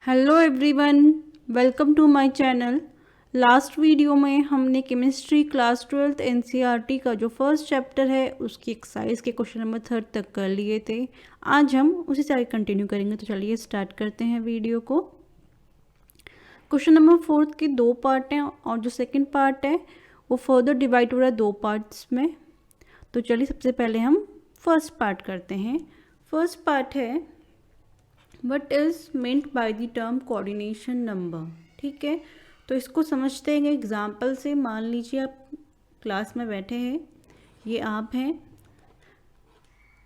Hello everyone, welcome to my channel. Last video में हमने chemistry class 12th NCERT का जो फर्स्ट चैप्टर है उसकी एक्सरसाइज के क्वेश्चन नंबर 3 तक कर लिए थे। आज हम उसी से आगे कंटिन्यू करेंगे, तो चलिए स्टार्ट करते हैं वीडियो को। क्वेश्चन नंबर 4 के 2 पार्ट हैं और जो सेकंड पार्ट है वो फर्दर डिवाइड हो रहा है 2 पार्ट्स में। तो चलिए सबसे पहले हम फर्स्ट पार्ट करते हैं। फर्स्ट पार्ट है what is meant by the term coordination number. ठीक है, तो इसको समझते हैं एग्जाम्पल से। मान लीजिए आप क्लास में बैठे हैं, ये आप हैं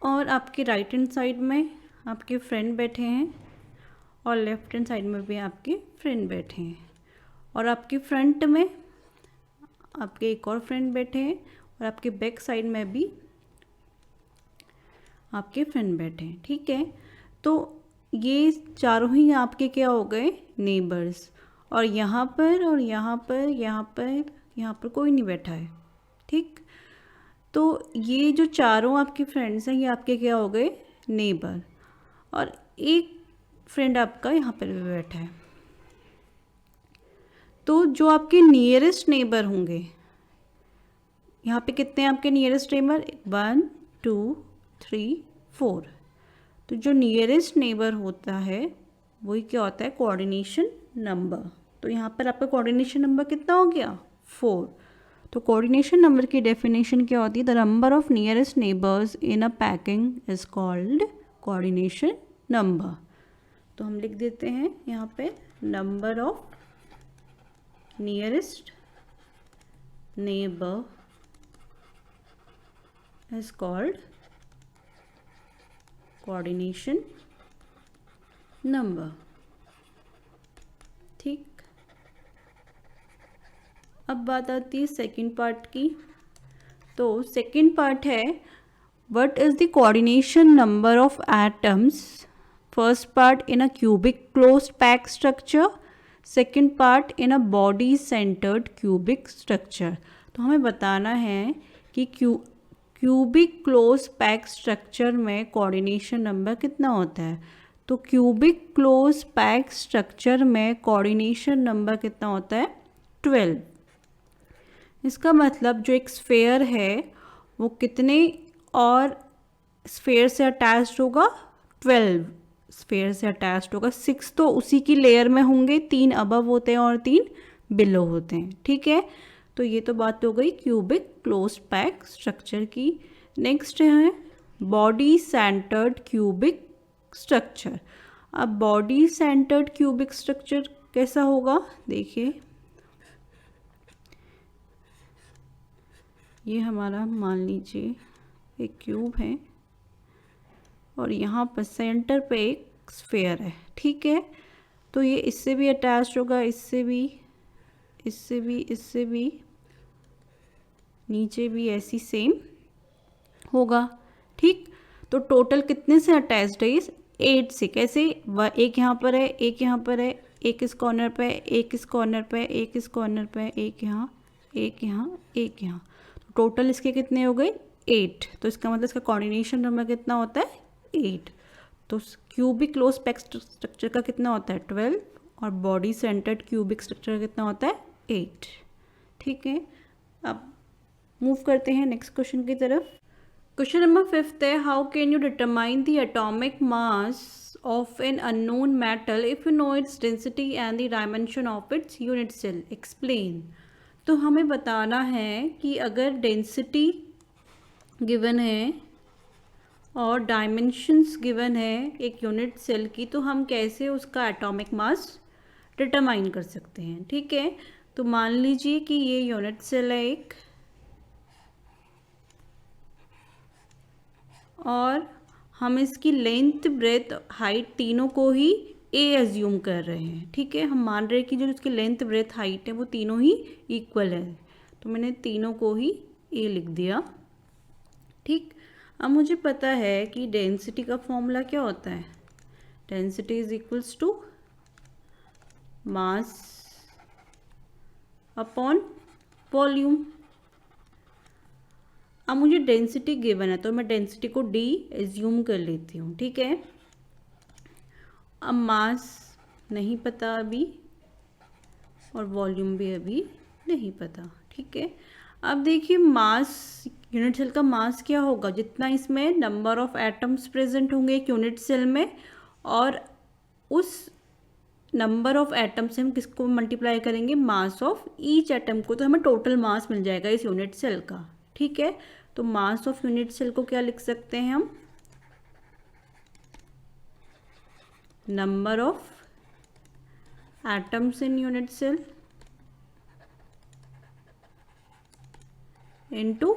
और आपके राइट हैंड साइड में आपके फ्रेंड बैठे हैं और लेफ्ट हैंड साइड में भी आपके फ्रेंड बैठे हैं और आपके फ्रंट में आपके एक और फ्रेंड बैठे हैं और आपके बैक साइड में भी आपके फ्रेंड बैठे हैं। ठीक है, तो ये चारों ही आपके क्या हो गए, नेबर्स। और यहाँ पर और यहाँ पर यहाँ पर यहाँ पर कोई नहीं बैठा है। ठीक, तो ये जो चारों आपके फ्रेंड्स हैं ये आपके क्या हो गए, नेबर। और एक फ्रेंड आपका यहाँ पर भी बैठा है। तो जो आपके नियरेस्ट नेबर होंगे, यहाँ पे कितने हैं आपके नियरेस्ट नेबर, 1 2 3 4। तो जो नियरेस्ट नेबर होता है वही क्या होता है, कोऑर्डिनेशन नंबर। तो यहाँ पर आपका कोऑर्डिनेशन नंबर कितना हो गया, 4। तो कोऑर्डिनेशन नंबर की डेफिनेशन क्या होती है, the number of nearest neighbours in a packing is called coordination number. तो हम लिख देते हैं यहाँ पे number of nearest neighbour is called coordination number. ठीक, अब बात आती है सेकंड पार्ट की। तो सेकंड पार्ट है what is the coordination number of atoms. First part in a cubic closed pack structure, second part in a body centred cubic structure. तो हमें बताना है कि क्यूबिक क्लोज पैक स्ट्रक्चर में coordination number कितना होता है। तो क्यूबिक क्लोज पैक स्ट्रक्चर में कोऑर्डिनेशन नंबर कितना होता है, 12। इसका मतलब जो एक स्फेयर है वो कितने और स्फेयर से अटैच्ड होगा, 12 स्फेयर से अटैच्ड होगा। 6 तो उसी की लेयर में होंगे, 3 अबव होते हैं और 3 बिलो होते हैं। ठीक है, तो ये तो बात हो गई क्यूबिक क्लोज पैक स्ट्रक्चर की। नेक्स्ट है बॉडी सेंटर्ड क्यूबिक स्ट्रक्चर। अब बॉडी सेंटर्ड क्यूबिक स्ट्रक्चर कैसा होगा, देखिए ये हमारा मान लीजिए एक क्यूब है और यहाँ पर सेंटर पे एक स्फेयर है। ठीक है, तो ये इससे भी अटैच होगा, इससे भी, इससे भी, इससे भी, नीचे भी ऐसी सेम होगा। ठीक, तो टोटल कितने से अटैच्ड है ये, 8 से। कैसे, एक यहाँ पर है, एक यहाँ पर है, एक इस कॉर्नर पे, एक इस कॉर्नर पे, एक इस कॉर्नर पे, एक यहाँ, एक यहाँ, एक यहाँ। तो टोटल इसके कितने हो गए, 8। तो इसका मतलब इसका कोऑर्डिनेशन नंबर कितना होता है, 8। तो क्यूबिक क्लोज पैक स्ट्रक्चर का कितना होता है, 12। और बॉडी सेंटर्ड क्यूबिक स्ट्रक्चर का कितना होता है, 8। ठीक है, अब मूव करते हैं नेक्स्ट क्वेश्चन की तरफ। क्वेश्चन नंबर 5 है how can you determine the atomic mass of an unknown metal if you know its density and the dimension of its unit cell, explain. तो हमें बताना है कि अगर डेंसिटी गिवन है और डायमेंशंस गिवन है एक यूनिट सेल की, तो हम कैसे उसका एटॉमिक मास डिटरमाइन कर सकते हैं। ठीक है, तो मान लीजिए कि ये यूनिट सेल है एक, और हम इसकी लेंथ ब्रेथ हाइट तीनों को ही ए एज्यूम कर रहे हैं। ठीक है, हम मान रहे हैं कि जो इसकी लेंथ ब्रेथ हाइट है वो तीनों ही इक्वल है, तो मैंने तीनों को ही ए लिख दिया। ठीक, अब मुझे पता है कि डेंसिटी का फॉर्मूला क्या होता है, density is equals to mass upon volume. अब मुझे डेंसिटी गिवन है तो मैं डेंसिटी को डी एज्यूम कर लेती हूँ। ठीक है, अब मास नहीं पता अभी, और वॉल्यूम भी अभी नहीं पता। ठीक है, अब देखिए मास, यूनिट सेल का मास क्या होगा, जितना इसमें नंबर ऑफ एटम्स प्रेजेंट होंगे एक यूनिट सेल में, और उस नंबर ऑफ एटम से हम किसको मल्टीप्लाई करेंगे, मास ऑफ ईच एटम को, तो हमें टोटल मास मिल जाएगा इस यूनिट सेल का। ठीक है, तो मास ऑफ यूनिट सेल को क्या लिख सकते हैं हम, number of atoms in unit cell into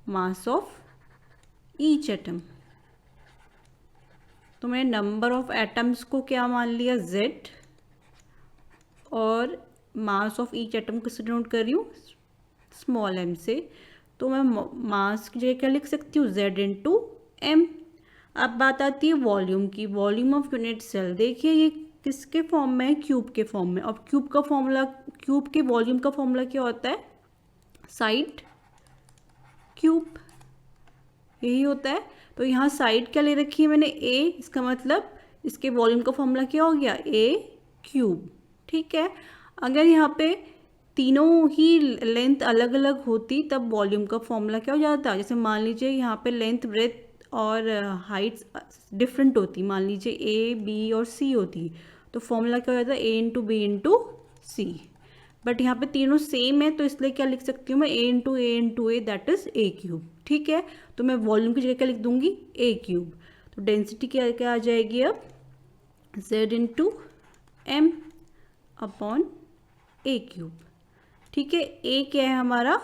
mass of each atom. तो मैंने नंबर ऑफ एटम्स को क्या मान लिया, Z, और मास ऑफ ईच एटम को डिनोट कर रही हूँ स्मॉल m से। तो मैं मास की जगह क्या लिख सकती हूँ, Z इंटू m। अब बात आती है वॉल्यूम की, वॉल्यूम ऑफ यूनिट सेल। देखिए ये किसके फॉर्म में है, क्यूब के फॉर्म में। अब क्यूब का फॉर्मूला, क्यूब के वॉल्यूम का फॉर्मूला क्या होता है, साइड क्यूब, यही होता है। तो यहाँ साइड क्या ले रखी है मैंने, a, इसका मतलब इसके वॉल्यूम का फॉर्मूला क्या हो गया, a क्यूब। ठीक है, अगर यहाँ पे तीनों ही लेंथ अलग अलग होती तब वॉल्यूम का फॉर्मूला क्या हो जाता, जैसे मान लीजिए यहाँ पे लेंथ, ब्रेथ और हाइट्स डिफरेंट होती, मान लीजिए a, b और c होती, तो फॉर्मूला क्या हो जाता है, a into B into C. But यहाँ पे तीनों सेम है, तो इसलिए क्या लिख सकती हूँ मैं, a into A that is a cube. ठीक है, तो मैं वॉल्यूम की जगह क्या लिख दूंगी, a क्यूब। तो डेंसिटी क्या क्या आ जाएगी अब, z into m upon a cube. ठीक है, a क्या है हमारा,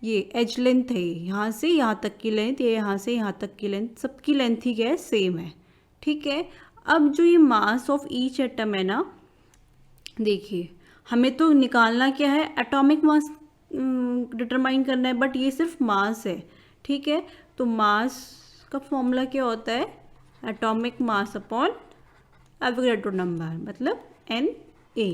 ये एज लेंथ है, यहाँ से यहाँ तक की लेंथ, ये यहाँ से यहाँ तक की लेंथ, सबकी लेंथ ही क्या है, सेम है। ठीक है, अब जो ये मास ऑफ ईच एटम है ना, देखिए हमें तो निकालना क्या है, एटॉमिक मास डिटरमाइन करना है, बट ये सिर्फ मास है। ठीक है, तो मास का फॉर्मूला क्या होता है, atomic mass upon Avogadro number, मतलब Na।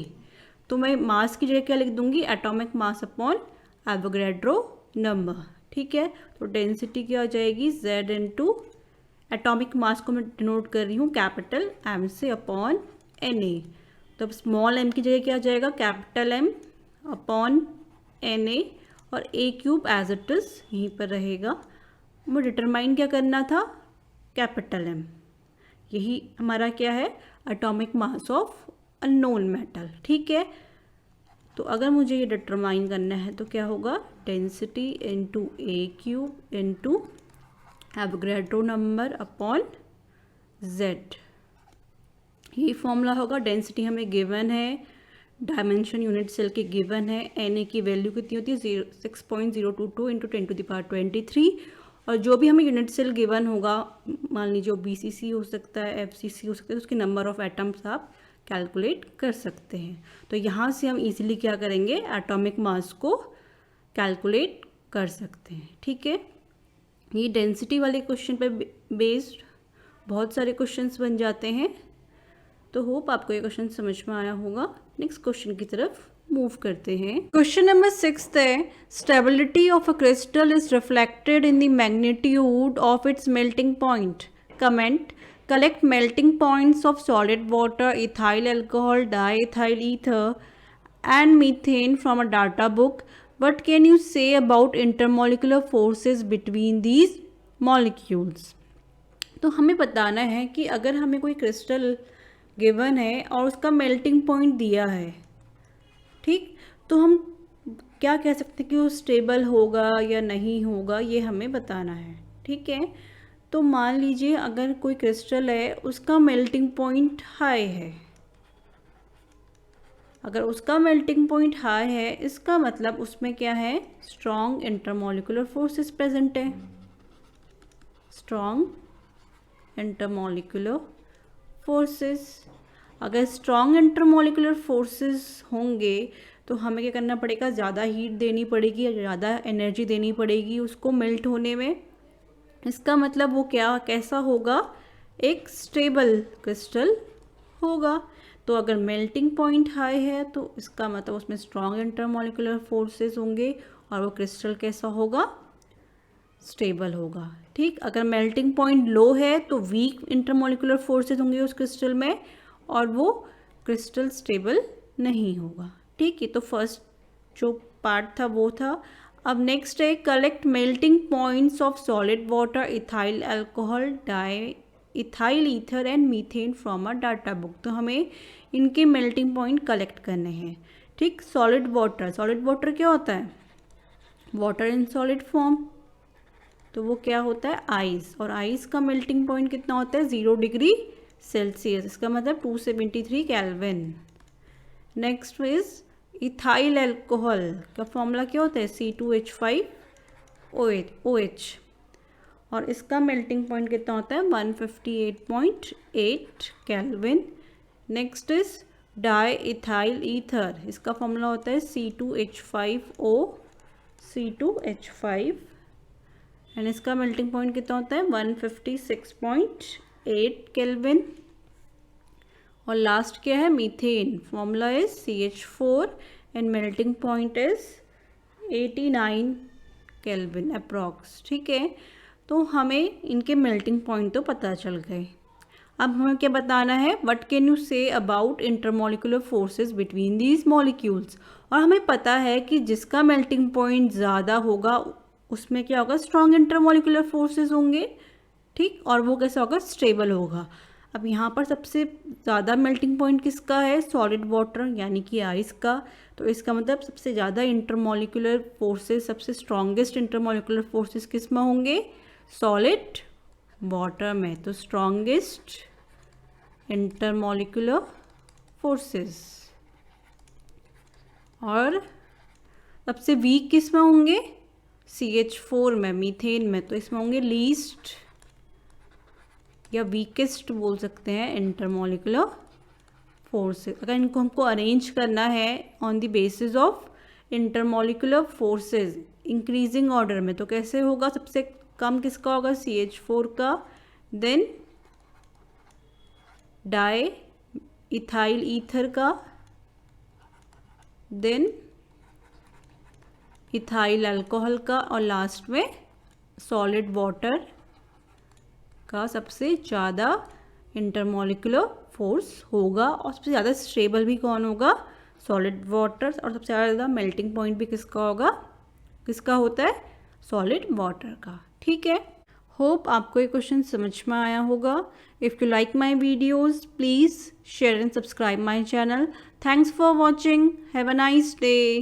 तो मैं मास की जगह क्या लिख दूंगी, atomic mass upon Avogadro number. ठीक है, तो डेंसिटी क्या हो जाएगी, Z इंटू एटॉमिक मास को मैं डिनोट कर रही हूँ कैपिटल M से अपॉन Na। तो स्मॉल m की जगह क्या आ जाएगा, कैपिटल M अपॉन Na, और a cube as it is यहीं पर रहेगा। मुझे डिटरमाइन क्या करना था, कैपिटल M, यही हमारा क्या है, atomic mass of unknown metal. ठीक है, तो अगर मुझे ये डिटरमाइन करना है तो क्या होगा, density into a cube into Avogadro number upon Z, यही फॉर्मूला होगा। डेंसिटी हमें गिवन है, डायमेंशन यूनिट सेल के गिवन है, Na की वैल्यू कितनी होती है, 6.022 इंटू 10⁻23, और जो भी हमें यूनिट सेल गिवन होगा, मान लीजिए BCC हो सकता है, FCC हो सकता है, उसके नंबर ऑफ एटम्स आप कैलकुलेट कर सकते हैं। तो यहाँ से हम इजीली क्या करेंगे, एटॉमिक मास को कैलकुलेट कर सकते हैं। ठीक है, ये डेंसिटी वाले क्वेश्चन पे बेस्ड बहुत सारे क्वेश्चंस बन जाते हैं। तो होप आपको ये क्वेश्चन समझ में आया होगा। नेक्स्ट क्वेश्चन की तरफ मूव करते हैं। क्वेश्चन नंबर 6 है, stability of a crystal is reflected in the magnitude of its melting point. Comment, collect melting points of solid water, ethyl alcohol, diethyl ether and methane from a data book. What can you say about intermolecular forces between these molecules? तो हमें बताना है कि अगर हमें कोई crystal given है और उसका मेल्टिंग पॉइंट दिया है, ठीक, तो हम क्या कह सकते हैं कि वो स्टेबल होगा या नहीं होगा, ये हमें बताना है। ठीक है, तो मान लीजिए अगर कोई क्रिस्टल है, उसका मेल्टिंग पॉइंट हाई है, अगर उसका मेल्टिंग पॉइंट हाई है, इसका मतलब उसमें क्या है, स्ट्रॉन्ग इंटरमॉलिक्यूलर फोर्सेस प्रेजेंट है। स्ट्रॉन्ग इंटरमॉलिक्यूलर फोर्सेस, अगर स्ट्रॉन्ग इंटरमॉलिक्यूलर फोर्सेस होंगे तो हमें क्या करना पड़ेगा, ज़्यादा हीट देनी पड़ेगी, ज़्यादा एनर्जी देनी पड़ेगी उसको मेल्ट होने में। इसका मतलब वो क्या, कैसा होगा, एक स्टेबल क्रिस्टल होगा। तो अगर मेल्टिंग पॉइंट हाई है तो इसका मतलब उसमें स्ट्रॉन्ग इंटरमॉलिक्यूलर फोर्सेस होंगे और वो क्रिस्टल कैसा होगा, स्टेबल होगा। ठीक, अगर मेल्टिंग पॉइंट लो है तो वीक इंटरमॉलिक्यूलर फोर्सेस होंगे उस क्रिस्टल में, और वो क्रिस्टल स्टेबल नहीं होगा। ठीक है, तो फर्स्ट जो पार्ट था वो था। अब नेक्स्ट है collect melting points of solid water, ethyl alcohol, di ethyl ether and methane from a data book. तो हमें इनके मेल्टिंग पॉइंट कलेक्ट करने हैं। ठीक, सॉलिड वाटर क्या होता है? वाटर इन सॉलिड फॉर्म, तो वो क्या होता है? आइस। और आइस का मेल्टिंग पॉइंट कितना होता है? 0 डिग्री सेल्सियस, इसका मतलब 273 kelvin. Next is ethyl alcohol का फॉर्मूला क्या होता है? C2H5OH, और इसका मेल्टिंग पॉइंट कितना होता है? 158.8 kelvin. Next is di ethyl ether, इसका फॉर्मूला होता है C2H5, एंड इसका मेल्टिंग पॉइंट कितना होता है? 156.8 केल्विन। और लास्ट क्या है? Methane, formula is CH4 and melting point is 89 kelvin approx. ठीक है, तो हमें इनके मेल्टिंग पॉइंट तो पता चल गए। अब हमें क्या बताना है? What can you say about intermolecular forces between these molecules. और हमें पता है कि जिसका मेल्टिंग पॉइंट ज़्यादा होगा उसमें क्या होगा? स्ट्रॉन्ग इंटरमॉलिक्यूलर फोर्सेस होंगे। ठीक, और वो कैसा होगा? स्टेबल होगा। अब यहाँ पर सबसे ज़्यादा मेल्टिंग पॉइंट किसका है? सॉलिड वाटर यानी कि आइस का। तो इसका मतलब सबसे ज़्यादा इंटरमॉलिक्यूलर फोर्सेस, सबसे स्ट्रॉन्गेस्ट इंटरमॉलिक्यूलर फोर्सेस किस में होंगे? सॉलिड वाटर में। तो स्ट्रॉन्गेस्ट इंटरमॉलिक्यूलर फोर्सेस। और सबसे वीक किस में होंगे? CH4 में, मीथेन में। तो इसमें होंगे लीस्ट या वीकेस्ट बोल सकते हैं इंटरमॉलिक्यूलर फोर्सेस। अगर इनको हमको अरेंज करना है on the basis of intermolecular forces increasing order में, तो कैसे होगा? सबसे कम किसका होगा? CH4 का, देन डाई इथाइल ईथर का, देन इथाइल अल्कोहल का, और लास्ट में सॉलिड वाटर का सबसे ज़्यादा इंटरमॉलिक्यूलर फोर्स होगा। और सबसे ज़्यादा स्टेबल भी कौन होगा? Solid water. और सबसे ज़्यादा मेल्टिंग पॉइंट भी किसका होगा? किसका होता है? सॉलिड वाटर का। ठीक है, होप आपको ये क्वेश्चन समझ में आया होगा। If you like my videos please share and subscribe my channel. Thanks for watching, have a nice day.